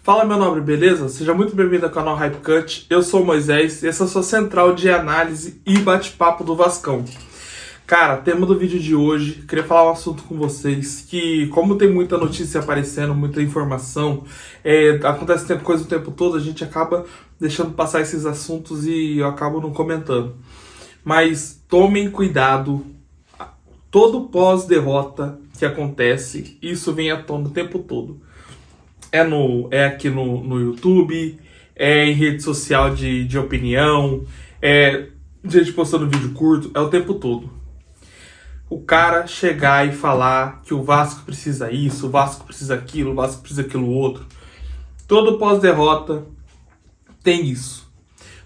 Fala, meu nobre, beleza? Seja muito bem-vindo ao canal Hype Cut. Eu sou o Moisés e essa é a sua central de análise e bate-papo do Vascão. Cara, tema do vídeo de hoje, queria falar um assunto com vocês que, como tem muita notícia aparecendo, muita informação, acontece coisa o tempo todo, a gente acaba deixando passar esses assuntos e eu acabo não comentando. Mas tomem cuidado, todo pós-derrota que acontece, isso vem à tona o tempo todo. É aqui no YouTube, é em rede social de opinião, gente postando vídeo curto, é o tempo todo. O cara chegar e falar que o Vasco precisa isso, o Vasco precisa aquilo, o Vasco precisa aquilo outro. Todo pós-derrota tem isso.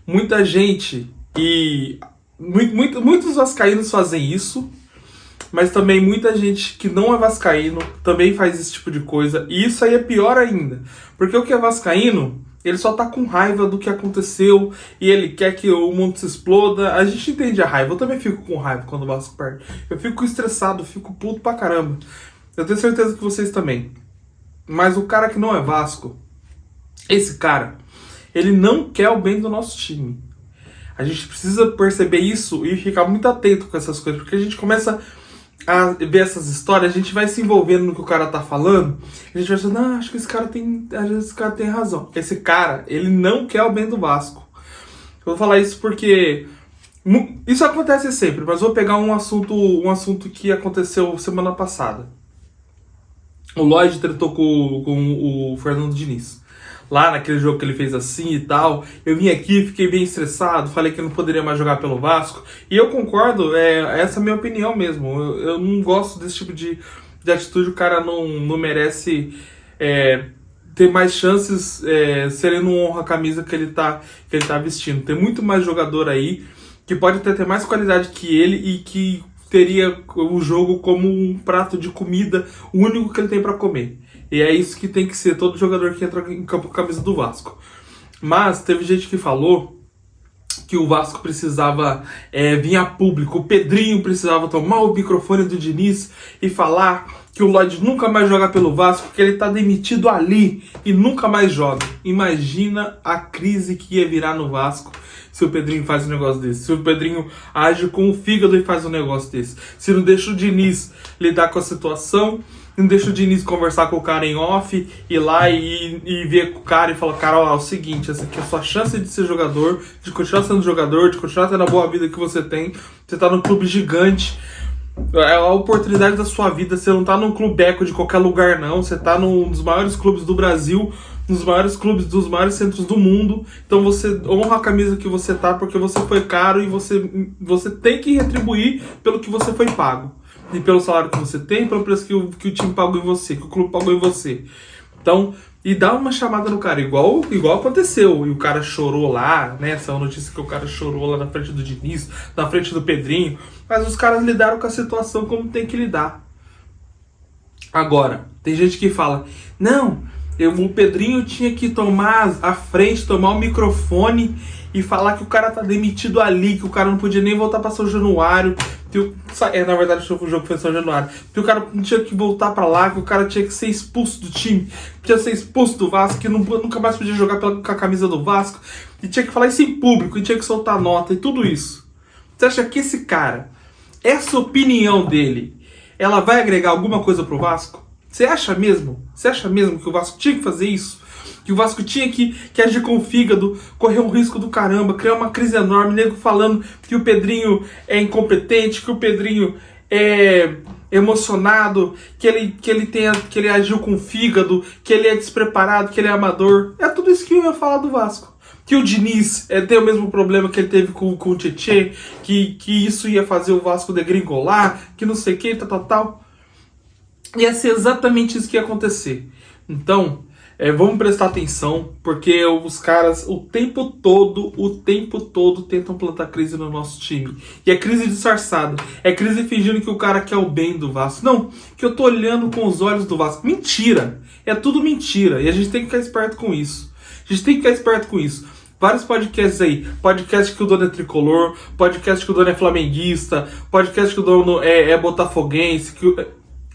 Muita gente e muitos vascaínos fazem isso, mas também muita gente que não é vascaíno também faz esse tipo de coisa. E isso aí é pior ainda. Porque o que é vascaíno, ele só tá com raiva do que aconteceu e ele quer que o mundo se exploda. A gente entende a raiva. Eu também fico com raiva quando o Vasco perde. Eu fico estressado, fico puto pra caramba. Eu tenho certeza que vocês também. Mas o cara que não é Vasco, esse cara, ele não quer o bem do nosso time. A gente precisa perceber isso e ficar muito atento com essas coisas. Porque a gente começa a ver essas histórias, a gente vai se envolvendo no que o cara tá falando, a gente vai achando, acho que esse cara tem razão. Esse cara, ele não quer o bem do Vasco. Eu vou falar isso porque isso acontece sempre, mas vou pegar um assunto que aconteceu semana passada. O Lloyd tretou com o Fernando Diniz. Lá naquele jogo que ele fez assim e tal, eu vim aqui, fiquei bem estressado, falei que não poderia mais jogar pelo Vasco. E eu concordo, essa é a minha opinião mesmo. Eu não gosto desse tipo de atitude, o cara não merece ter mais chances se ele não honra a camisa que ele tá vestindo. Tem muito mais jogador aí que pode até ter mais qualidade que ele e que teria o jogo como um prato de comida, o único que ele tem para comer. E é isso que tem que ser todo jogador que entra em campo com a camisa do Vasco. Mas teve gente que falou que o Vasco precisava vir a público. O Pedrinho precisava tomar o microfone do Diniz e falar que o Lloyd nunca mais joga pelo Vasco, que ele tá demitido ali e nunca mais joga. Imagina a crise que ia virar no Vasco se o Pedrinho faz um negócio desse. Se o Pedrinho age com o fígado e faz um negócio desse. Se não deixa o Diniz lidar com a situação, não deixa o Diniz conversar com o cara em off, ir lá e ver com o cara e falar, cara, ó, é o seguinte, essa aqui é a sua chance de ser jogador, de continuar sendo jogador, de continuar tendo a boa vida que você tem. Você tá num clube gigante, é a oportunidade da sua vida, você não tá num clubeco de qualquer lugar não, você tá num dos maiores clubes do Brasil, nos maiores clubes dos maiores centros do mundo, então você honra a camisa que você tá porque você foi caro e você tem que retribuir pelo que você foi pago. E pelo salário que você tem, pelo preço que o time pagou em você, que o clube pagou em você. Então, e dá uma chamada no cara, igual aconteceu. E o cara chorou lá, né? Essa é uma notícia que o cara chorou lá na frente do Diniz, na frente do Pedrinho. Mas os caras lidaram com a situação como tem que lidar. Agora, tem gente que fala, não, o Pedrinho tinha que tomar a frente, tomar o microfone e falar que o cara tá demitido ali, que o cara não podia nem voltar pra São Januário. Na verdade, o jogo foi em São Januário. Que o cara não tinha que voltar pra lá, que o cara tinha que ser expulso do time, tinha que ser expulso do Vasco, que nunca mais podia jogar com a camisa do Vasco, e tinha que falar isso em público, e tinha que soltar nota e tudo isso. Você acha que esse cara, essa opinião dele, ela vai agregar alguma coisa pro Vasco? Você acha mesmo? Você acha mesmo que o Vasco tinha que fazer isso? Que o Vasco tinha que agir com o fígado, correr um risco do caramba, criar uma crise enorme, nego falando que o Pedrinho é incompetente, que o Pedrinho é emocionado, que ele agiu com o fígado, que ele é despreparado, que ele é amador. É tudo isso que eu ia falar do Vasco. Que o Diniz tem o mesmo problema que ele teve com o Tietê, que isso ia fazer o Vasco degringolar, que não sei o que, tal. Ia ser exatamente isso que ia acontecer. Então, vamos prestar atenção, porque os caras o tempo todo tentam plantar crise no nosso time. E é crise disfarçada. É crise fingindo que o cara quer o bem do Vasco. Não, que eu tô olhando com os olhos do Vasco. Mentira! É tudo mentira. E a gente tem que ficar esperto com isso. Vários podcasts aí. Podcast que o dono é tricolor, podcast que o dono é flamenguista, podcast que o dono é botafoguense.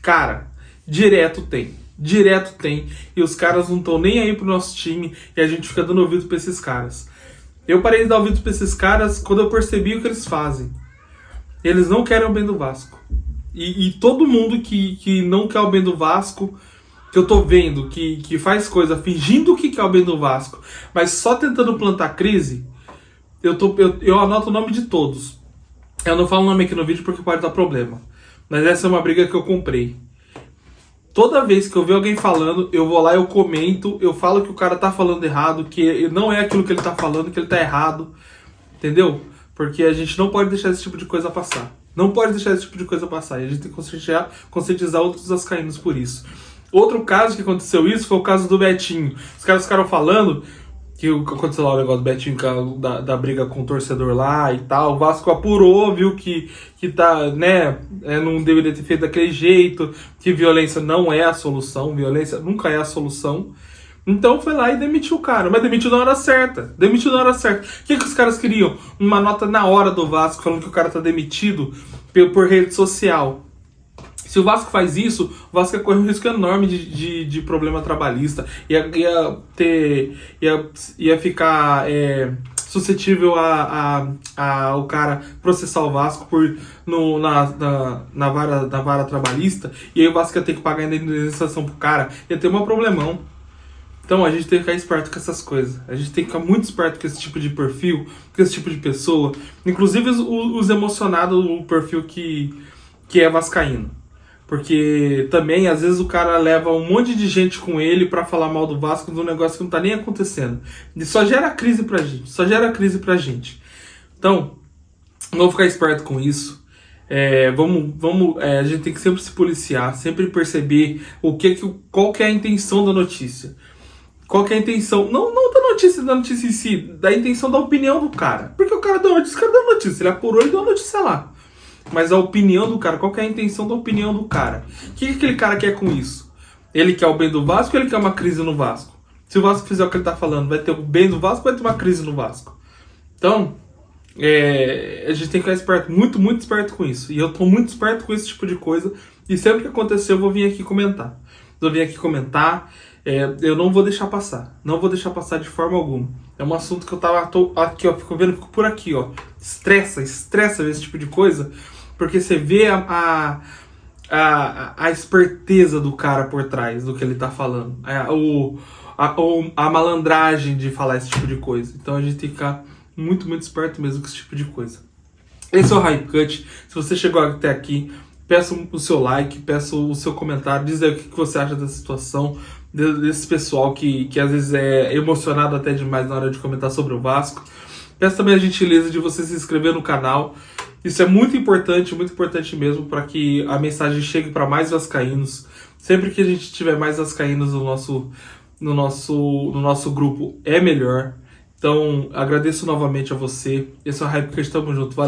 Cara, direto tem. Direto tem. E os caras não estão nem aí pro nosso time e a gente fica dando ouvido pra esses caras. Eu parei de dar ouvido pra esses caras quando eu percebi o que eles fazem. Eles não querem o bem do Vasco. E todo mundo que não quer o bem do Vasco, que eu tô vendo, que faz coisa fingindo que quer o bem do Vasco, mas só tentando plantar crise, eu anoto o nome de todos. Eu não falo o nome aqui no vídeo porque pode dar problema. Mas essa é uma briga que eu comprei. Toda vez que eu ver alguém falando, eu vou lá, eu comento, eu falo que o cara tá falando errado, que não é aquilo que ele tá falando, que ele tá errado. Entendeu? Porque a gente não pode deixar esse tipo de coisa passar. Não pode deixar esse tipo de coisa passar. E a gente tem que conscientizar outros vascaínos por isso. Outro caso que aconteceu isso foi o caso do Betinho. Os caras ficaram falando que aconteceu lá o negócio do Betinho, da briga com o torcedor lá e tal. O Vasco apurou, viu que tá, né, não deveria ter feito daquele jeito, que violência não é a solução, violência nunca é a solução. Então foi lá e demitiu o cara, mas demitiu na hora certa. Demitiu na hora certa. O que os caras queriam? Uma nota na hora do Vasco falando que o cara tá demitido por rede social. Se o Vasco faz isso, o Vasco corre um risco enorme de problema trabalhista. Ia ficar suscetível a o cara processar o Vasco na vara trabalhista. E aí o Vasco ia ter que pagar a indenização pro cara. Ia ter um problemão. Então a gente tem que ficar esperto com essas coisas. A gente tem que ficar muito esperto com esse tipo de perfil, com esse tipo de pessoa. Inclusive os emocionados, o perfil que é vascaíno. Porque também, às vezes, o cara leva um monte de gente com ele pra falar mal do Vasco de um negócio que não tá nem acontecendo. E só gera crise pra gente. Então, vamos ficar esperto com isso. A gente tem que sempre se policiar, sempre perceber qual que é a intenção da notícia. Qual que é a intenção, não da notícia em si, da intenção da opinião do cara. Porque o cara deu notícia, ele apurou e deu a notícia lá. Mas a opinião do cara, qual que é a intenção da opinião do cara? O que aquele cara quer com isso? Ele quer o bem do Vasco ou ele quer uma crise no Vasco? Se o Vasco fizer o que ele tá falando, vai ter o bem do Vasco ou vai ter uma crise no Vasco? Então, a gente tem que ficar esperto, muito, muito esperto com isso. E eu tô muito esperto com esse tipo de coisa. E sempre que acontecer, eu vou vir aqui comentar. Eu não vou deixar passar. Não vou deixar passar de forma alguma. É um assunto que tô aqui, ó, fico por aqui, ó. Estressa ver esse tipo de coisa. Porque você vê a esperteza do cara por trás do que ele tá falando. A malandragem de falar esse tipo de coisa. Então a gente tem que ficar muito, muito esperto mesmo com esse tipo de coisa. Esse é o Hype Cut. Se você chegou até aqui, peço o seu like, peço o seu comentário, diz aí o que você acha da situação, desse pessoal que às vezes é emocionado até demais na hora de comentar sobre o Vasco. Peço também a gentileza de você se inscrever no canal. Isso é muito importante mesmo, para que a mensagem chegue para mais vascaínos. Sempre que a gente tiver mais vascaínos no nosso grupo, é melhor. Então, agradeço novamente a você. Esse é o Hype que estamos juntos. Valeu!